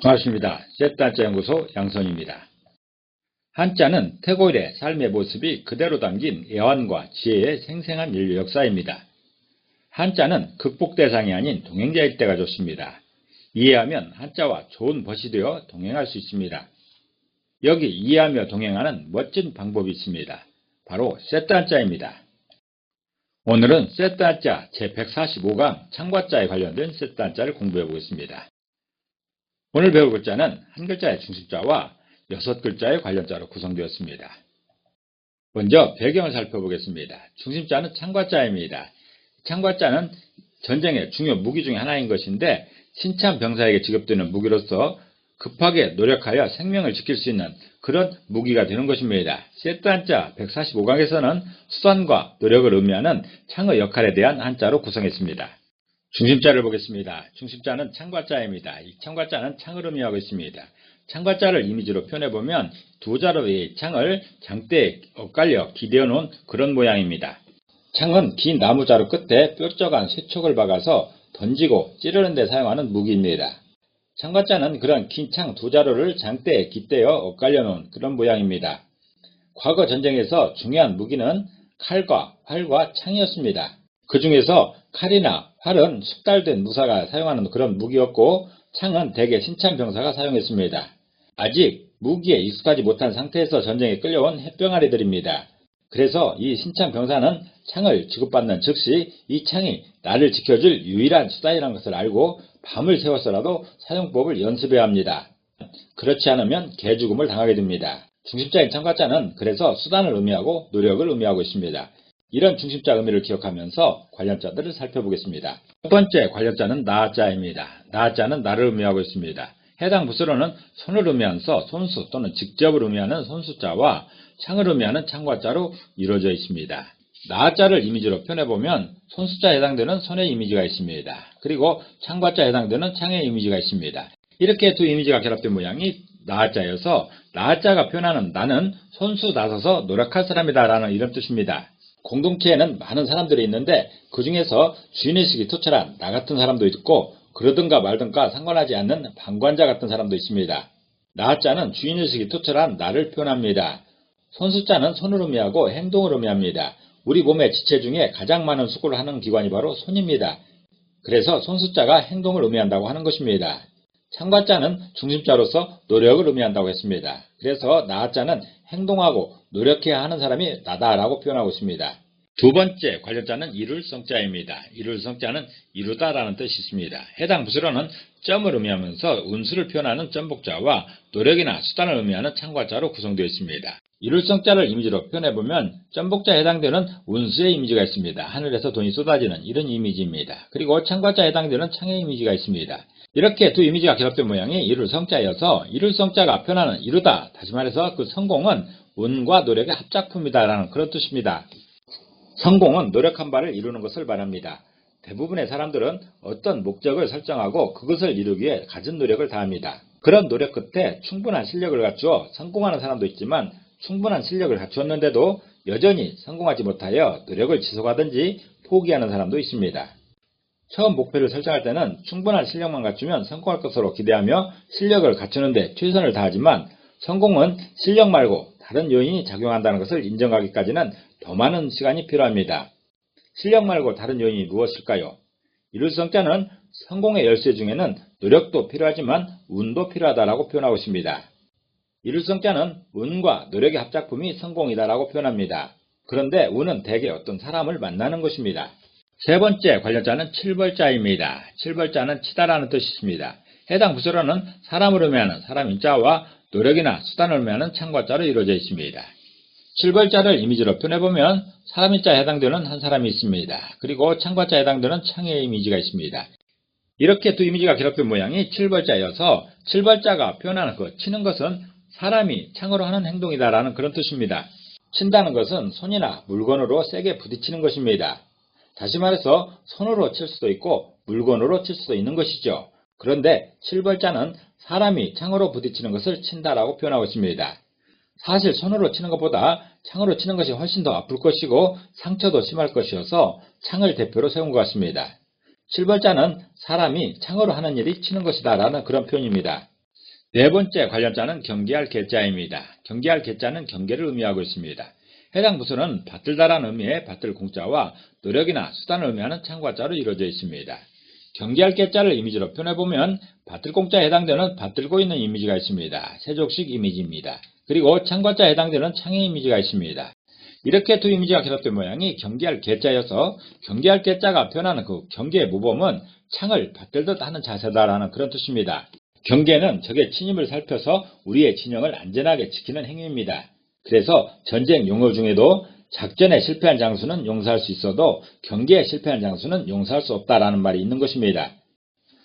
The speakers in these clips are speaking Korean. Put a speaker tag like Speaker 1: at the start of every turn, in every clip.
Speaker 1: 반갑습니다. 셋단자 연구소 양선입니다. 한자는 태고일의 삶의 모습이 그대로 담긴 애환과 지혜의 생생한 인류 역사입니다. 한자는 극복 대상이 아닌 동행자일 때가 좋습니다. 이해하면 한자와 좋은 벗이 되어 동행할 수 있습니다. 여기 이해하며 동행하는 멋진 방법이 있습니다. 바로 셋단자입니다. 오늘은 셋단자 제145강 창과자에 관련된 셋단자를 공부해 보겠습니다. 오늘 배울 글자는 한 글자의 중심자와 6글자의 관련자로 구성되었습니다. 먼저 배경을 살펴보겠습니다. 중심자는 창과자입니다. 창과자는 전쟁의 중요 무기 중에 하나인 것인데 신참 병사에게 지급되는 무기로서 급하게 노력하여 생명을 지킬 수 있는 그런 무기가 되는 것입니다. 셋단자 145강에서는 수단과 노력을 의미하는 창의 역할에 대한 한자로 구성했습니다. 중심자를 보겠습니다. 중심자는 창과자입니다. 이 창과자는 창을 의미하고 있습니다. 창과자를 이미지로 표현해보면 두 자루의 창을 장대에 엇갈려 기대어 놓은 그런 모양입니다. 창은 긴 나무자루 끝에 뾰족한 쇠촉을 박아서 던지고 찌르는 데 사용하는 무기입니다. 창과자는 그런 긴 창 두 자루를 장대에 깃대어 엇갈려 놓은 그런 모양입니다. 과거 전쟁에서 중요한 무기는 칼과 활과 창이었습니다. 그 중에서 칼이나 활은 숙달된 무사가 사용하는 그런 무기였고 창은 대개 신참병사가 사용했습니다. 아직 무기에 익숙하지 못한 상태에서 전쟁에 끌려온 햇병아리들입니다. 그래서 이 신참병사는 창을 지급받는 즉시 이 창이 나를 지켜줄 유일한 수단이라는 것을 알고 밤을 새워서라도 사용법을 연습해야 합니다. 그렇지 않으면 개죽음을 당하게 됩니다. 중심자인 창과자는 그래서 수단을 의미하고 노력을 의미하고 있습니다. 이런 중심자 의미를 기억하면서 관련자들을 살펴보겠습니다. 첫 번째 관련자는 나자입니다. 나자는 나를 의미하고 있습니다. 해당 부수로는 손을 의미하면서 손수 또는 직접을 의미하는 손수자와 창을 의미하는 창과자로 이루어져 있습니다. 나자를 이미지로 표현해보면 손수자에 해당되는 손의 이미지가 있습니다. 그리고 창과자에 해당되는 창의 이미지가 있습니다. 이렇게 두 이미지가 결합된 모양이 나자여서 나자가 표현하는 나는 손수 나서서 노력할 사람이다 라는 이런 뜻입니다. 공동체에는 많은 사람들이 있는데 그 중에서 주인의식이 투철한 나 같은 사람도 있고 그러든가 말든가 상관하지 않는 방관자 같은 사람도 있습니다. 나자는 주인의식이 투철한 나를 표현합니다. 손수자는 손을 의미하고 행동을 의미합니다. 우리 몸의 지체 중에 가장 많은 수고를 하는 기관이 바로 손입니다. 그래서 손수자가 행동을 의미한다고 하는 것입니다. 창과자는 중심자로서 노력을 의미한다고 했습니다. 그래서 나자는 행동하고 노력해야 하는 사람이 나다라고 표현하고 있습니다. 두 번째 관련자는 이룰성자입니다. 이룰성자는 이루다라는 뜻이 있습니다. 해당 부수로는 점을 의미하면서 운수를 표현하는 점복자와 노력이나 수단을 의미하는 창과자로 구성되어 있습니다. 이룰성자를 이미지로 표현해보면 점복자에 해당되는 운수의 이미지가 있습니다. 하늘에서 돈이 쏟아지는 이런 이미지입니다. 그리고 창과자에 해당되는 창의 이미지가 있습니다. 이렇게 두 이미지가 결합된 모양이 이룰성자여서 이룰성자가 표현하는 이루다, 다시 말해서 그 성공은 운과 노력의 합작품이다라는 그런 뜻입니다. 성공은 노력한 바를 이루는 것을 말합니다. 대부분의 사람들은 어떤 목적을 설정하고 그것을 이루기 위해 갖은 노력을 다합니다. 그런 노력 끝에 충분한 실력을 갖추어 성공하는 사람도 있지만 충분한 실력을 갖추었는데도 여전히 성공하지 못하여 노력을 지속하든지 포기하는 사람도 있습니다. 처음 목표를 설정할 때는 충분한 실력만 갖추면 성공할 것으로 기대하며 실력을 갖추는 데 최선을 다하지만 성공은 실력 말고 다른 요인이 작용한다는 것을 인정하기까지는 더 많은 시간이 필요합니다. 실력 말고 다른 요인이 무엇일까요? 이룰성자는 성공의 열쇠 중에는 노력도 필요하지만 운도 필요하다라고 표현하고 있습니다. 이룰성자는 운과 노력의 합작품이 성공이다라고 표현합니다. 그런데 운은 대개 어떤 사람을 만나는 것입니다. 세 번째 관련자는 칠벌자입니다. 칠벌자는 치다라는 뜻이 있습니다. 해당 부수로는 사람을 의미하는 사람 인자와 노력이나 수단을 의미하는 창과자로 이루어져 있습니다. 칠벌자를 이미지로 표현해보면 사람 인자에 해당되는 한 사람이 있습니다. 그리고 창과자에 해당되는 창의 이미지가 있습니다. 이렇게 두 이미지가 결합된 모양이 칠벌자여서 칠벌자가 표현하는 것, 치는 것은 사람이 창으로 하는 행동이다라는 그런 뜻입니다. 친다는 것은 손이나 물건으로 세게 부딪히는 것입니다. 다시 말해서 손으로 칠 수도 있고 물건으로 칠 수도 있는 것이죠. 그런데 칠벌자는 사람이 창으로 부딪히는 것을 친다라고 표현하고 있습니다. 사실 손으로 치는 것보다 창으로 치는 것이 훨씬 더 아플 것이고 상처도 심할 것이어서 창을 대표로 세운 것 같습니다. 칠벌자는 사람이 창으로 하는 일이 치는 것이다 라는 그런 표현입니다. 네 번째 관련자는 경계할 계자입니다. 경계할 계자는 경계를 의미하고 있습니다. 해당 부서는 받들다라는 의미의 받들 공자와 노력이나 수단을 의미하는 창과자로 이루어져 있습니다. 경계할 계자를 이미지로 표현해보면 받들 공자에 해당되는 받들고 있는 이미지가 있습니다. 세족식 이미지입니다. 그리고 창과자에 해당되는 창의 이미지가 있습니다. 이렇게 두 이미지가 결합된 모양이 경계할 계자여서 경계할 계자가 표현하는 그 경계의 모범은 창을 받들듯 하는 자세다라는 그런 뜻입니다. 경계는 적의 침입을 살펴서 우리의 진영을 안전하게 지키는 행위입니다. 그래서 전쟁 용어 중에도 작전에 실패한 장수는 용서할 수 있어도 경계에 실패한 장수는 용서할 수 없다라는 말이 있는 것입니다.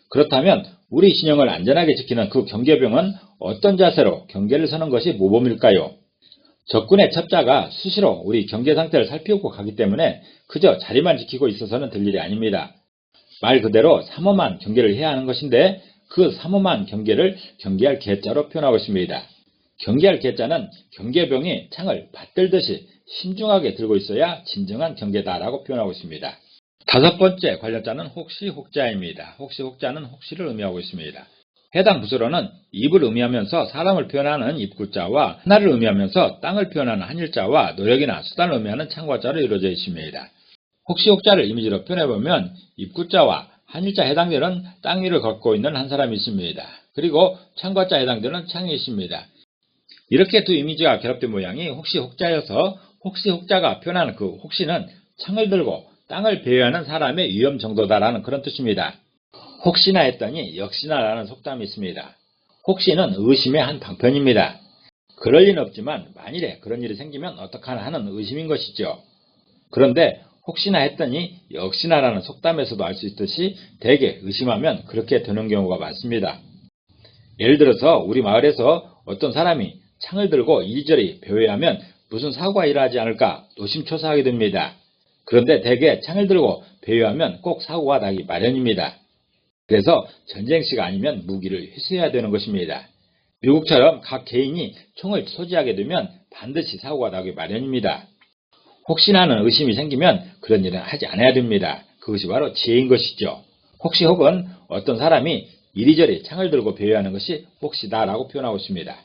Speaker 1: 그렇다면 우리 진영을 안전하게 지키는 그 경계병은 어떤 자세로 경계를 서는 것이 모범일까요? 적군의 첩자가 수시로 우리 경계 상태를 살피고 가기 때문에 그저 자리만 지키고 있어서는 될 일이 아닙니다. 말 그대로 삼엄한 경계를 해야 하는 것인데 그 삼엄한 경계를 경계할 계자로 표현하고 있습니다. 경계할 계자는 경계병이 창을 받들듯이 신중하게 들고 있어야 진정한 경계다라고 표현하고 있습니다. 다섯 번째 관련자는 혹시 혹자입니다. 혹시 혹자는 혹시를 의미하고 있습니다. 해당 부서로는 입을 의미하면서 사람을 표현하는 입구자와 하나를 의미하면서 땅을 표현하는 한일자와 노력이나 수단을 의미하는 창과자로 이루어져 있습니다. 혹시 혹자를 이미지로 표현해보면 입구자와 한일자에 해당되는 땅 위를 걷고 있는 한 사람이 있습니다. 그리고 창과자에 해당되는 창이 있습니다. 이렇게 두 이미지가 결합된 모양이 혹시 혹자여서 혹시 혹자가 표현하는 그 혹시는 창을 들고 땅을 배회하는 사람의 위험 정도다라는 그런 뜻입니다. 혹시나 했더니 역시나라는 속담이 있습니다. 혹시는 의심의 한 방편입니다. 그럴 리는 없지만 만일에 그런 일이 생기면 어떡하나 하는 의심인 것이죠. 그런데 혹시나 했더니 역시나라는 속담에서도 알 수 있듯이 대개 의심하면 그렇게 되는 경우가 많습니다. 예를 들어서 우리 마을에서 어떤 사람이 창을 들고 이리저리 배회하면 무슨 사고가 일어나지 않을까 노심초사하게 됩니다. 그런데 대개 창을 들고 배회하면 꼭 사고가 나기 마련입니다. 그래서 전쟁시가 아니면 무기를 회수해야 되는 것입니다. 미국처럼 각 개인이 총을 소지하게 되면 반드시 사고가 나기 마련입니다. 혹시나는 의심이 생기면 그런 일은 하지 않아야 됩니다. 그것이 바로 지혜인 것이죠. 혹시 혹은 어떤 사람이 이리저리 창을 들고 배회하는 것이 혹시다라고 표현하고 있습니다.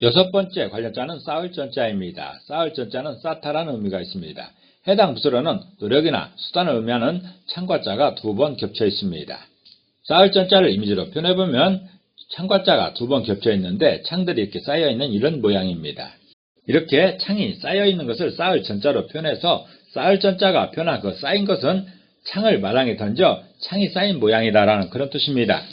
Speaker 1: 여섯 번째 관련자는 쌓을 전자입니다. 쌓을 전자는 쌓다라는 의미가 있습니다. 해당 부서로는 노력이나 수단을 의미하는 창과자가 두 번 겹쳐 있습니다. 쌓을 전자를 이미지로 표현해보면 창과자가 두 번 겹쳐 있는데 창들이 이렇게 쌓여있는 이런 모양입니다. 이렇게 창이 쌓여있는 것을 쌓을 전자로 표현해서 쌓을 전자가 표현한 그 쌓인 것은 창을 마당에 던져 창이 쌓인 모양이다라는 그런 뜻입니다.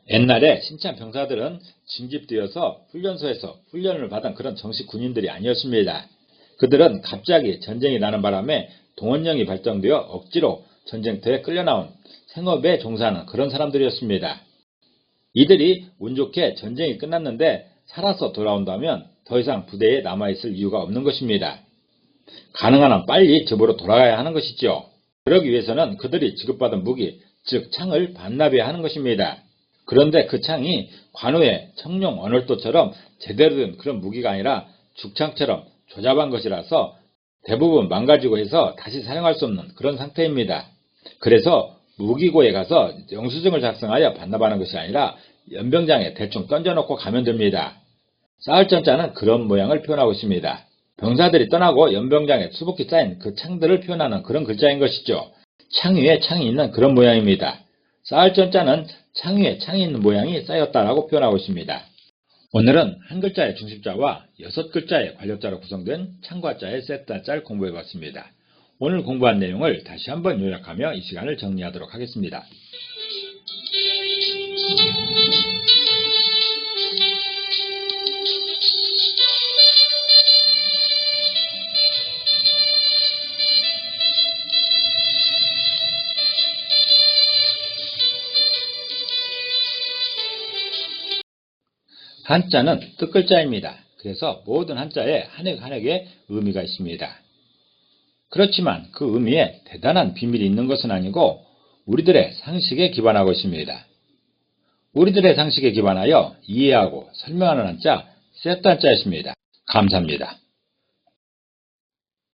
Speaker 1: 옛날에 신참 병사들은 징집되어서 훈련소에서 훈련을 받은 그런 정식 군인들이 아니었습니다. 그들은 갑자기 전쟁이 나는 바람에 동원령이 발동되어 억지로 전쟁터에 끌려나온 생업에 종사하는 그런 사람들이었습니다. 이들이 운 좋게 전쟁이 끝났는데 살아서 돌아온다면 더 이상 부대에 남아있을 이유가 없는 것입니다. 가능한 한 빨리 집으로 돌아가야 하는 것이죠. 그러기 위해서는 그들이 지급받은 무기, 즉 창을 반납해야 하는 것입니다. 그런데 그 창이 관우의 청룡 언월도처럼 제대로 된 그런 무기가 아니라 죽창처럼 조잡한 것이라서 대부분 망가지고 해서 다시 사용할 수 없는 그런 상태입니다. 그래서 무기고에 가서 영수증을 작성하여 반납하는 것이 아니라 연병장에 대충 던져놓고 가면 됩니다. 쌓을 전자는 그런 모양을 표현하고 있습니다. 병사들이 떠나고 연병장에 수북히 쌓인 그 창들을 표현하는 그런 글자인 것이죠. 창 위에 창이 있는 그런 모양입니다. 쌓을 전자는 창 위에 창이 있는 모양이 쌓였다라고 표현하고 있습니다. 오늘은 한 글자의 중심자와 6글자의 관력자로 구성된 창과자의 세트자를 공부해봤습니다. 오늘 공부한 내용을 다시 한번 요약하며 이 시간을 정리하도록 하겠습니다. 한자는 뜻글자입니다. 그래서 모든 한자에 한 획 한 획의 의미가 있습니다. 그렇지만 그 의미에 대단한 비밀이 있는 것은 아니고 우리들의 상식에 기반하고 있습니다. 우리들의 상식에 기반하여 이해하고 설명하는 한자, 세트 한자였습니다. 감사합니다.